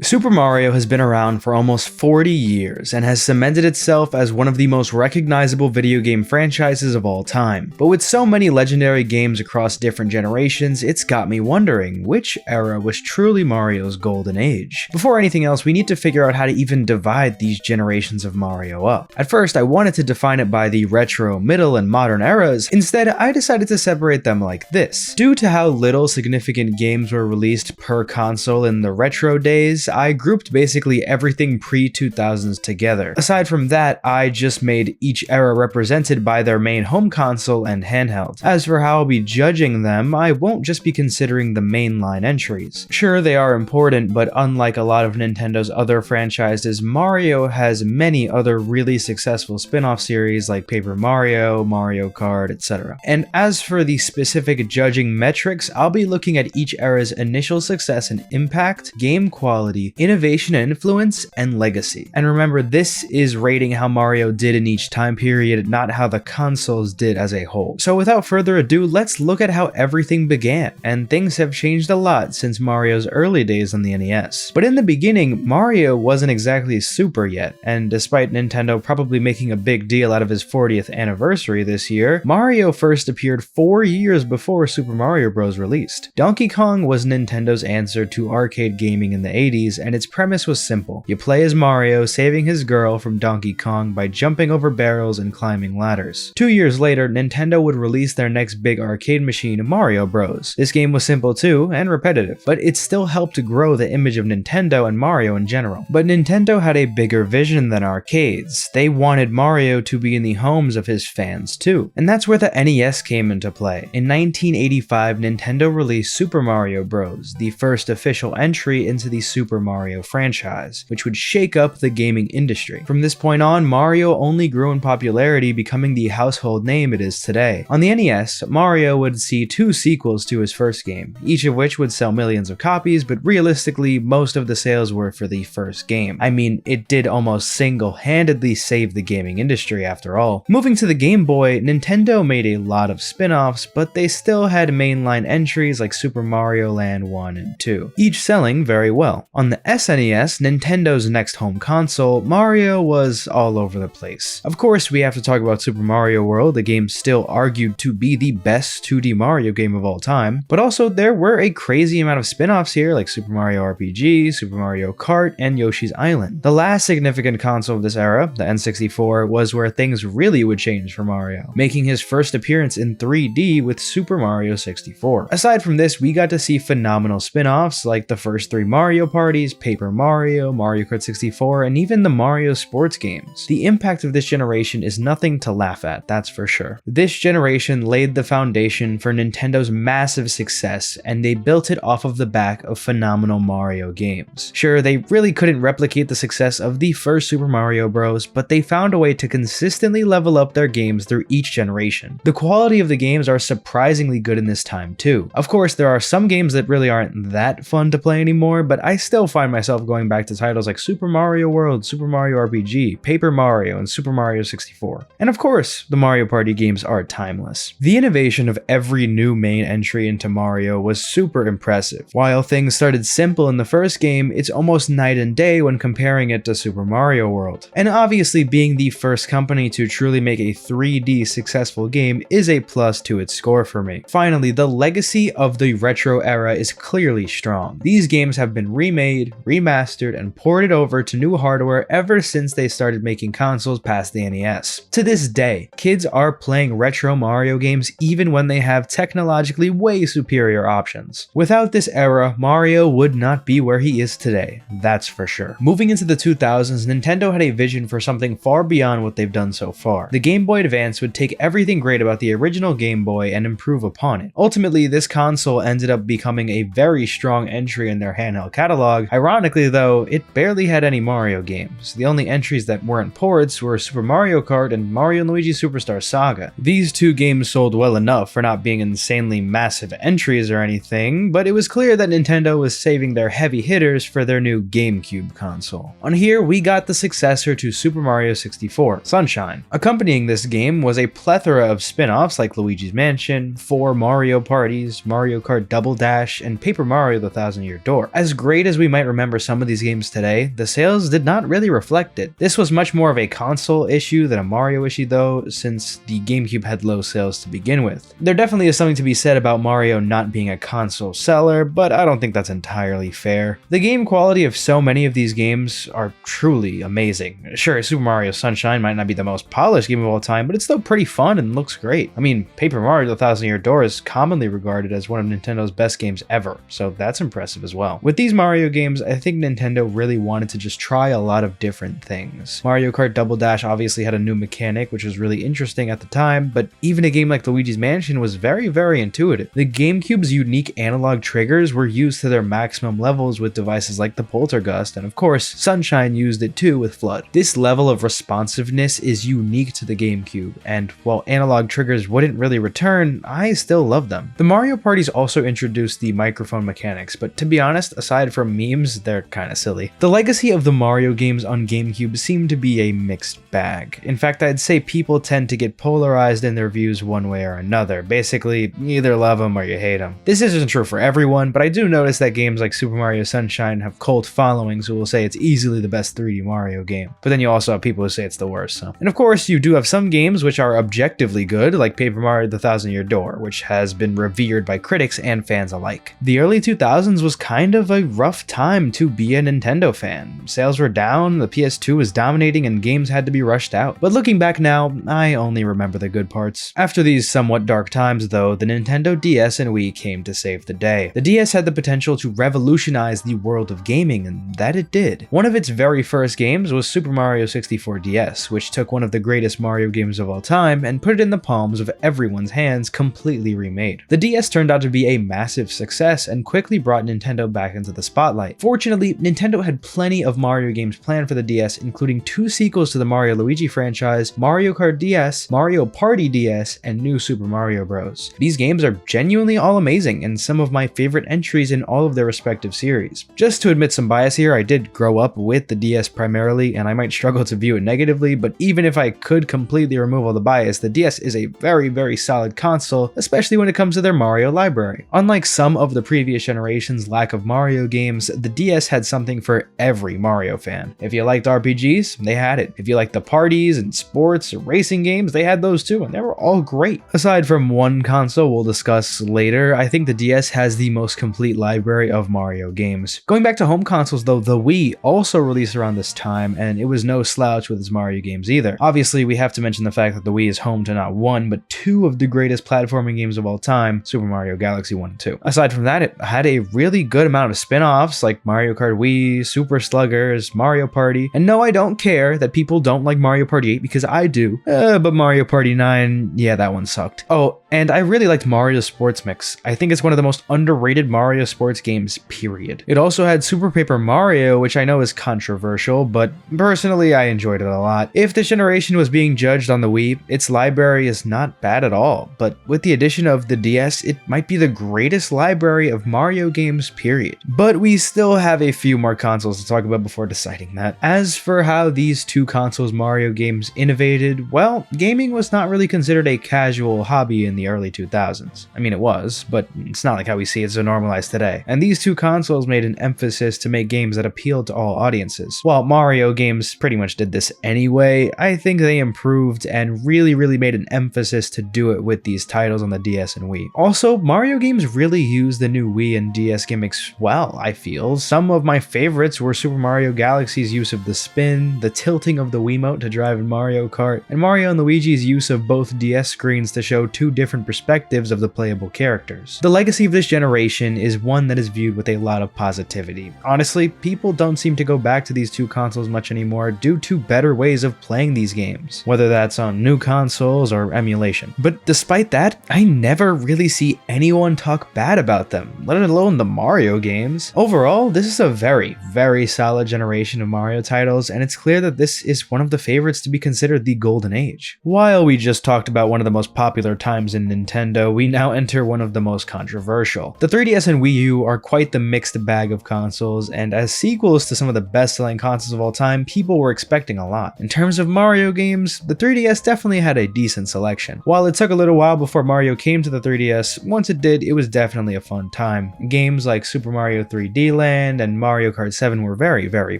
Super Mario has been around for almost 40 years and has cemented itself as one of the most recognizable video game franchises of all time. But with so many legendary games across different generations, it's got me wondering, which era was truly Mario's golden age? Before anything else, we need to figure out how to even divide these generations of Mario up. At first, I wanted to define it by the retro, middle, and modern eras. Instead, I decided to separate them like this. Due to how little significant games were released per console in the retro days, I grouped basically everything pre-2000s together. Aside from that, I just made each era represented by their main home console and handheld. As for how I'll be judging them, I won't just be considering the mainline entries. Sure, they are important, but unlike a lot of Nintendo's other franchises, Mario has many other really successful spin-off series like Paper Mario, Mario Kart, etc. And as for the specific judging metrics, I'll be looking at each era's initial success and impact, game quality, innovation and influence, and legacy. And remember, this is rating how Mario did in each time period, not how the consoles did as a whole. So without further ado, let's look at how everything began, and things have changed a lot since Mario's early days on the NES. But in the beginning, Mario wasn't exactly super yet, and despite Nintendo probably making a big deal out of his 40th anniversary this year, Mario first appeared 4 years before Super Mario Bros. Released. Donkey Kong was Nintendo's answer to arcade gaming in the 80s, and its premise was simple. You play as Mario, saving his girl from Donkey Kong by jumping over barrels and climbing ladders. 2 years later, Nintendo would release their next big arcade machine, Mario Bros. This game was simple too, and repetitive, but it still helped to grow the image of Nintendo and Mario in general. But Nintendo had a bigger vision than arcades. They wanted Mario to be in the homes of his fans too. And that's where the NES came into play. In 1985, Nintendo released Super Mario Bros., the first official entry into the Super Mario franchise, which would shake up the gaming industry. From this point on, Mario only grew in popularity, becoming the household name it is today. On the NES, Mario would see 2 sequels to his first game, each of which would sell millions of copies, but realistically, most of the sales were for the first game. I mean, it did almost single-handedly save the gaming industry after all. Moving to the Game Boy, Nintendo made a lot of spin-offs, but they still had mainline entries like Super Mario Land 1 and 2, each selling very well. On the SNES, Nintendo's next home console, Mario was all over the place. Of course, we have to talk about Super Mario World, a game still argued to be the best 2D Mario game of all time, but also there were a crazy amount of spin-offs here like Super Mario RPG, Super Mario Kart, and Yoshi's Island. The last significant console of this era, the N64, was where things really would change for Mario, making his first appearance in 3D with Super Mario 64. Aside from this, we got to see phenomenal spin-offs like the first 3 Mario parties, Paper Mario, Mario Kart 64, and even the Mario sports games. The impact of this generation is nothing to laugh at, that's for sure. This generation laid the foundation for Nintendo's massive success, and they built it off of the back of phenomenal Mario games. Sure, they really couldn't replicate the success of the first Super Mario Bros., but they found a way to consistently level up their games through each generation. The quality of the games are surprisingly good in this time too. Of course, there are some games that really aren't that fun to play anymore, but I still find myself going back to titles like Super Mario World, Super Mario RPG, Paper Mario, and Super Mario 64. And of course, the Mario Party games are timeless. The innovation of every new main entry into Mario was super impressive. While things started simple in the first game, it's almost night and day when comparing it to Super Mario World. And obviously, being the first company to truly make a 3D successful game is a plus to its score for me. Finally, the legacy of the retro era is clearly strong. These games have been remade, remastered, and ported over to new hardware ever since they started making consoles past the NES. To this day, kids are playing retro Mario games even when they have technologically way superior options. Without this era, Mario would not be where he is today, that's for sure. Moving into the 2000s, Nintendo had a vision for something far beyond what they've done so far. The Game Boy Advance would take everything great about the original Game Boy and improve upon it. Ultimately, this console ended up becoming a very strong entry in their handheld catalog. Ironically though, it barely had any Mario games. The only entries that weren't ports were Super Mario Kart and Mario & Luigi Superstar Saga. These 2 games sold well enough for not being insanely massive entries or anything, but it was clear that Nintendo was saving their heavy hitters for their new GameCube console. On here, we got the successor to Super Mario 64, Sunshine. Accompanying this game was a plethora of spin-offs like Luigi's Mansion, 4 Mario parties, Mario Kart Double Dash, and Paper Mario: The Thousand Year Door. As great as we might remember some of these games today, the sales did not really reflect it. This was much more of a console issue than a Mario issue though, since the GameCube had low sales to begin with. There definitely is something to be said about Mario not being a console seller, but I don't think that's entirely fair. The game quality of so many of these games are truly amazing. Sure, Super Mario Sunshine might not be the most polished game of all time, but it's still pretty fun and looks great. I mean, Paper Mario: The Thousand Year Door is commonly regarded as one of Nintendo's best games ever, so that's impressive as well. With these Mario games, I think Nintendo really wanted to just try a lot of different things. Mario Kart Double Dash obviously had a new mechanic, which was really interesting at the time, but even a game like Luigi's Mansion was very intuitive. The GameCube's unique analog triggers were used to their maximum levels with devices like the Poltergust, and of course, Sunshine used it too with Flood. This level of responsiveness is unique to the GameCube, and while analog triggers wouldn't really return, I still love them. The Mario parties also introduced the microphone mechanics, but to be honest, aside from memes, they're kinda silly. The legacy of the Mario games on GameCube seemed to be a mixed bag. In fact, I'd say people tend to get polarized in their views one way or another. Basically, you either love them or you hate them. This isn't true for everyone, but I do notice that games like Super Mario Sunshine have cult followings who will say it's easily the best 3D Mario game. But then you also have people who say it's the worst. And of course, you do have some games which are objectively good, like Paper Mario: The Thousand Year Door, which has been revered by critics and fans alike. The early 2000s was kind of a rough time to be a Nintendo fan. Sales were down, the PS2 was dominating, and games had to be rushed out. But looking back now, I only remember the good parts. After these somewhat dark times though, the Nintendo DS and Wii came to save the day. The DS had the potential to revolutionize the world of gaming, and that it did. One of its very first games was Super Mario 64 DS, which took one of the greatest Mario games of all time and put it in the palms of everyone's hands, completely remade. The DS turned out to be a massive success and quickly brought Nintendo back into the spotlight. Fortunately, Nintendo had plenty of Mario games planned for the DS, including 2 sequels to the Mario Luigi franchise, Mario Kart DS, Mario Party DS, and New Super Mario Bros. These games are genuinely all amazing and some of my favorite entries in all of their respective series. Just to admit some bias here, I did grow up with the DS primarily, and I might struggle to view it negatively, but even if I could completely remove all the bias, the DS is a very solid console, especially when it comes to their Mario library. Unlike some of the previous generation's lack of Mario games, the DS had something for every Mario fan. If you liked RPGs, they had it. If you liked the parties and sports or racing games, they had those too, and they were all great. Aside from one console we'll discuss later, I think the DS has the most complete library of Mario games. Going back to home consoles though, the Wii also released around this time, and it was no slouch with its Mario games either. Obviously, we have to mention the fact that the Wii is home to not one, but 2 of the greatest platforming games of all time, Super Mario Galaxy 1 and 2. Aside from that, it had a really good amount of spin-offs like Mario Kart Wii, Super Sluggers, Mario Party, and no, I don't care that people don't like Mario Party 8 because I do, but Mario Party 9, yeah, that one sucked. Oh, and I really liked Mario Sports Mix. I think it's one of the most underrated Mario sports games, period. It also had Super Paper Mario, which I know is controversial, but personally I enjoyed it a lot. If this generation was being judged on the Wii, its library is not bad at all, but with the addition of the DS, it might be the greatest library of Mario games, period. But we still have a few more consoles to talk about before deciding that. As for how these 2 consoles Mario games innovated, well, gaming was not really considered a casual hobby in the early 2000s. I mean, it was, but it's not like how we see it so normalized today. And these 2 consoles made an emphasis to make games that appealed to all audiences. While Mario games pretty much did this anyway, I think they improved and really made an emphasis to do it with these titles on the DS and Wii. Also, Mario games really used the new Wii and DS gimmicks well, I feel. Some of my favorites were Super Mario Galaxy's use of the spin, the tilting of the Wiimote to drive in Mario Kart, and Mario and Luigi's use of both DS screens to show 2 different perspectives of the playable characters. The legacy of this generation is one that is viewed with a lot of positivity. Honestly, people don't seem to go back to these 2 consoles much anymore due to better ways of playing these games, whether that's on new consoles or emulation. But despite that, I never really see anyone talk bad about them, let alone the Mario games. Overall, this is a very solid generation of Mario titles, and it's clear that this is one of the favorites to be considered the golden age. While we just talked about one of the most popular times in Nintendo, we now enter one of the most controversial. The 3DS and Wii U are quite the mixed bag of consoles, and as sequels to some of the best-selling consoles of all time, people were expecting a lot. In terms of Mario games, the 3DS definitely had a decent selection. While it took a little while before Mario came to the 3DS, once it did, it was definitely a fun time. Games like Super Mario 3D Land and Mario Kart 7 were very, very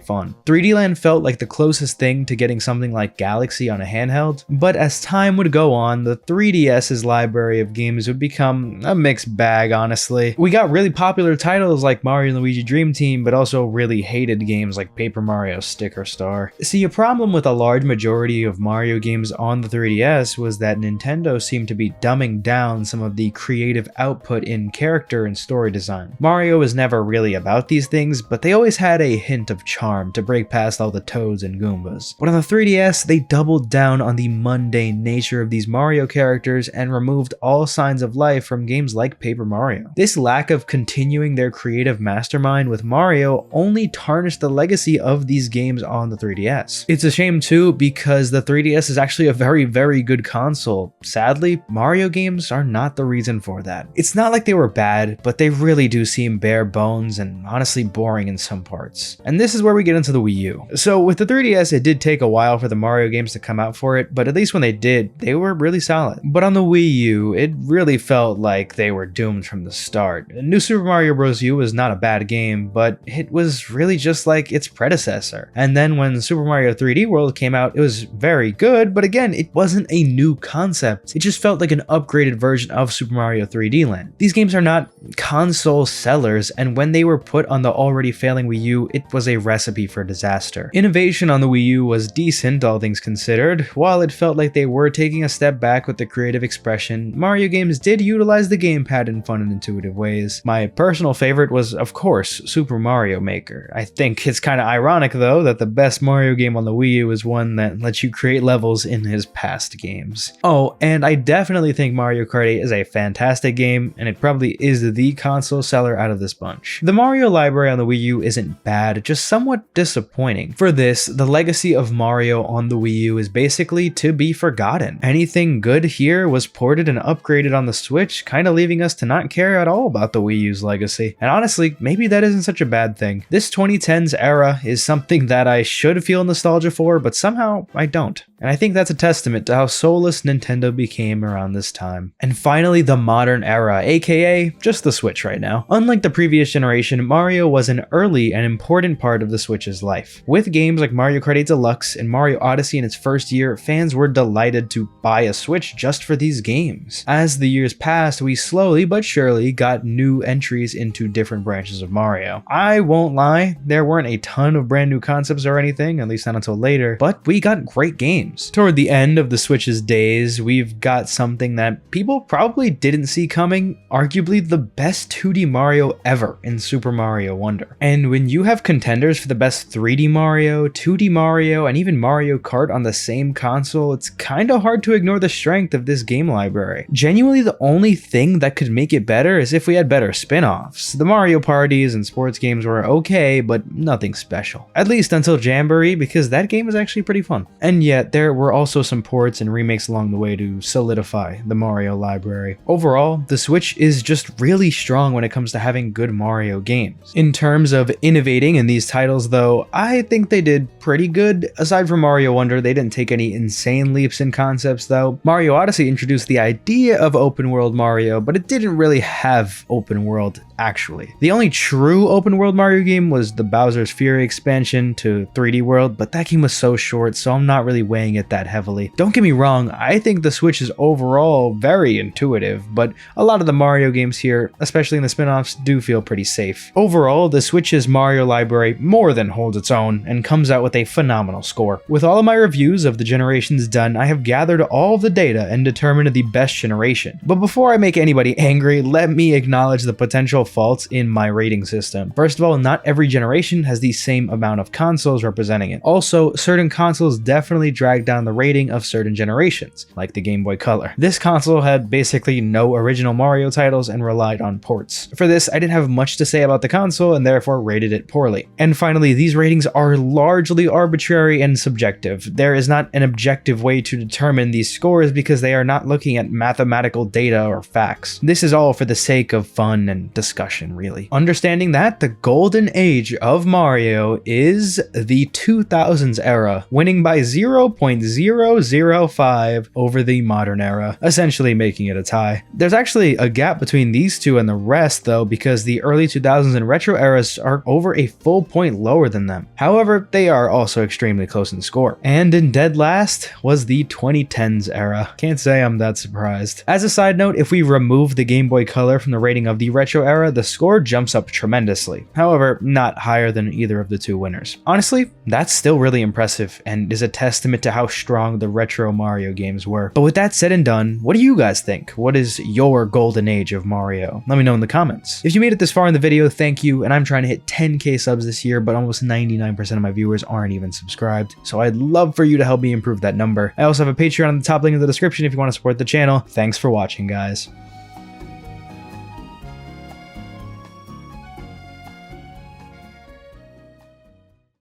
fun. 3D Land felt like the closest thing to getting something like Galaxy on a handheld, but as time would go on, the 3DS's library of games would become a mixed bag, honestly. We got really popular titles like Mario & Luigi Dream Team, but also really hated games like Paper Mario Sticker Star. See, a problem with a large majority of Mario games on the 3DS was that Nintendo seemed to be dumbing down some of the creative output in character and story design. Mario was never really about these things, but they always had a hint of charm to break past all the Toads and Goombas. But on the 3DS, they doubled down on the mundane nature of these Mario characters and removed all signs of life from games like Paper Mario. This lack of continuing their creative mastermind with Mario only tarnished the legacy of these games on the 3DS. It's a shame too, because the 3DS is actually a very, very good console. Sadly, Mario games are not the reason for that. It's not like they were bad, but they really do seem bare bones and honestly boring in some parts. And this is where we get into the Wii U. So with the 3DS, it did take a while for the Mario games to come out for it, but at least when they did, they were really solid. But on the Wii U, it really felt like they were doomed from the start. New Super Mario Bros. U was not a bad game, but it was really just like its predecessor. And then when Super Mario 3D World came out, it was very good, but again, it wasn't a new concept. It just felt like an upgraded version of Super Mario 3D Land. These games are not console sellers, and when they were put on the already failing Wii U, it was a recipe for disaster. Innovation on the Wii U was decent, all things considered. While it felt like they were taking a step back with the creative expression, Mario games did utilize the gamepad in fun and intuitive ways. My personal favorite was, of course, Super Mario Maker. I think it's kind of ironic, though, that the best Mario game on the Wii U is one that lets you create levels in his past games. Oh, and I definitely think Mario Kart 8 is a fantastic game, and it probably is the console seller out of this bunch. The Mario library on the Wii U isn't bad, just somewhat disappointing. For this, the legacy of Mario on the Wii U is basically to be forgotten. Anything good here was ported and upgraded on the Switch, kind of leaving us to not care at all about the Wii U's legacy. And honestly, maybe that isn't such a bad thing. This 2010s era is something that I should feel nostalgia for, but somehow I don't. And I think that's a testament to how soulless Nintendo became around this time. And finally, the modern era, aka just the Switch right now. Unlike the previous generation, Mario was an early and important part of the Switch's life. With games like Mario Kart 8 Deluxe and Mario Odyssey in its first year, fans were delighted to buy a Switch just for these games. As the years passed, we slowly but surely got new entries into different branches of Mario. I won't lie, there weren't a ton of brand new concepts or anything, at least not until later, but we got great games. Toward the end of the Switch's days, we've got something that people probably didn't see coming, arguably the best 2D Mario ever in Super Mario Wonder. And when you have contenders for the best 3D Mario, 2D Mario, and even Mario Kart on the same console, it's kinda hard to ignore the strength of this game library. Genuinely, the only thing that could make it better is if we had better spin-offs. The Mario parties and sports games were okay, but nothing special. At least until Jamboree, because that game was actually pretty fun. And yet, there were also some ports and remakes along the way to solidify the Mario library. Overall, the Switch is just really strong when it comes to having good Mario games. In terms of innovating in these titles though, I think they did pretty good. Aside from Mario Wonder, they didn't take any insane leaps in concepts though. Mario Odyssey introduced the idea of open world Mario, but it didn't really have open world actually. The only true open world Mario game was the Bowser's Fury expansion to 3D World, but that game was so short, so I'm not really weighing it that heavily. Don't get me wrong, I think the Switch is overall very intuitive, but a lot of the Mario games here, especially in the spin-offs, do feel pretty safe. Overall, the Switch's Mario library more than holds its own and comes out with a phenomenal score. With all of my reviews of the generations done, I have gathered all of the data and determined the best generation. But before I make anybody angry, let me acknowledge the potential faults in my rating system. First of all, not every generation has the same amount of consoles representing it. Also, certain consoles definitely drag down the rating of certain generations, like the Game Boy Color. This console had basically no original Mario titles and relied on ports. For this, I didn't have much to say about the console and therefore rated it poorly. And finally, these ratings are largely largely arbitrary and subjective. There is not an objective way to determine these scores because they are not looking at mathematical data or facts. This is all for the sake of fun and discussion, really. Understanding that, the golden age of Mario is the 2000s era, winning by 0.005 over the modern era, essentially making it a tie. There's actually a gap between these two and the rest though, because the early 2000s and retro eras are over a full point lower than them. However, they are also extremely close in score. And in dead last was the 2010s era. Can't say I'm that surprised. As a side note, if we remove the Game Boy Color from the rating of the retro era, the score jumps up tremendously. However, not higher than either of the two winners. Honestly, that's still really impressive and is a testament to how strong the retro Mario games were. But with that said and done, what do you guys think? What is your golden age of Mario? Let me know in the comments. If you made it this far in the video, thank you, and I'm trying to hit 10k subs this year, but almost 99% of my viewers aren't even subscribed, so I'd love for you to help me improve that number. I also have a Patreon in the top link in the description if you want to support the channel. Thanks for watching, guys.